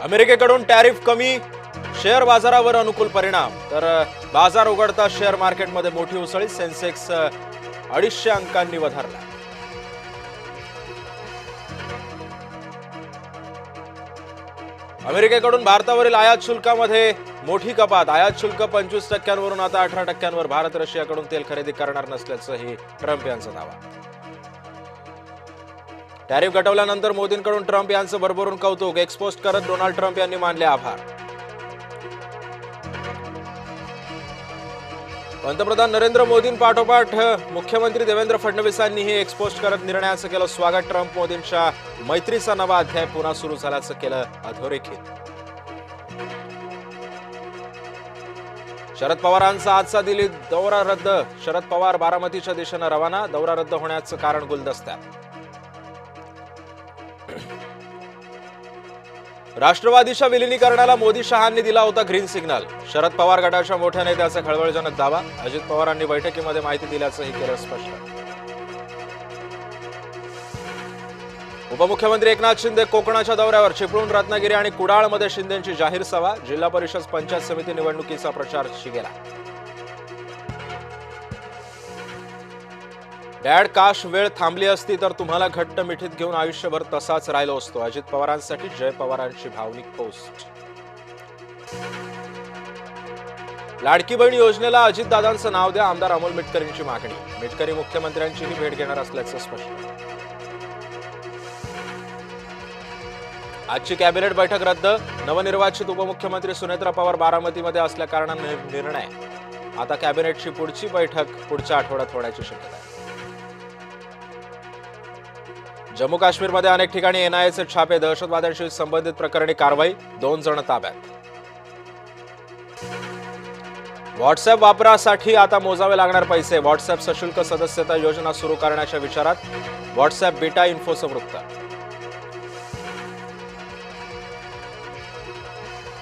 अमेरिकेकडून tariff कमी, share बाजारावर अनुकूल परिणाम। तर बाजार उघडता शेअर मार्केटमध्ये मोठी उसळी, सेन्सेक्स 250 अंकांनी वधारला। अमेरिकेकडून भारतावरील आयात शुल्कामध्ये मोठी कपात, आयात शुल्क 25% आता 18%। भारत रशियाकडून तेल खरेदी करणार नसल्याचंही ट्रम्प यांचा दावा। टॅरिफ घटवल्यानंतर मोदींकडून ट्रम्प यांचं भरभरून कौतुक, एक्सपोस्ट करत डोनाल्ड ट्रम्प यांनी मानले आभार। पंतप्रधान नरेंद्र मोदींपाठोपाठ मुख्यमंत्री देवेंद्र फडणवीसांनीही एक्सपोस्ट करत निर्णयाचं केलं स्वागत। ट्रम्प मोदींच्या मैत्रीचा नवा अध्याय पुन्हा सुरू झाल्याचं केलं अधोरेखित। शरद पवारांचा आजचा दिल्ली दौरा रद्द, शरद पवार बारामतीच्या दिशेनं रवाना, दौरा रद्द होण्याचं कारण गुलदस्त्यात। राष्ट्रवादीच्या विलिनीकरणाला मोदी शहांनी दिला होता ग्रीन सिग्नल, शरद पवार गटाच्या मोठ्या नेत्याचा खळबळजनक दावा। अजित पवारांनी बैठकीमध्ये माहिती दिल्याचंही केलं स्पष्ट। उपमुख्यमंत्री एकनाथ शिंदे कोकणाच्या दौऱ्यावर, चिपळूण, रत्नागिरी आणि कुडाळमध्ये शिंदेंची जाहीर सभा। जिल्हा परिषद पंचायत समिती निवडणुकीचा प्रचार शिगेला। डॅड काश वेळ थांबली असती तर तुम्हाला घट्ट मिठीत घेऊन आयुष्यभर तसाच राहिलो असतो, अजित पवारांसाठी जय पवारांची भावनिक पोस्ट। लाडकी बहीण योजनेला अजितदादांचं नाव द्या, आमदार अमोल मिटकरींची मागणी। मिटकरी मुख्यमंत्र्यांचीही भेट घेणार असल्याचं स्पष्ट। आजची कॅबिनेट बैठक रद्द, नवनिर्वाचित उपमुख्यमंत्री सुनेत्रा पवार बारामतीमध्ये असल्या कारणाने निर्णय। आता कॅबिनेटची पुढची बैठक पुढच्या आठवड्यात होण्याची शक्यता आहे। जम्मू काश्मीरमध्ये अनेक ठिकाणी एनआयएचे छापे, दहशतवाद्यांशी संबंधित प्रकरणी कारवाई, 2 जण ताब्यात। व्हॉट्सअप वापरासाठी आता मोजावे लागणार पैसे, व्हॉट्सअप सशुल्क सदस्यता योजना सुरू करण्याच्या विचारात व्हॉट्सअप बीटा इन्फोचं वृत्त।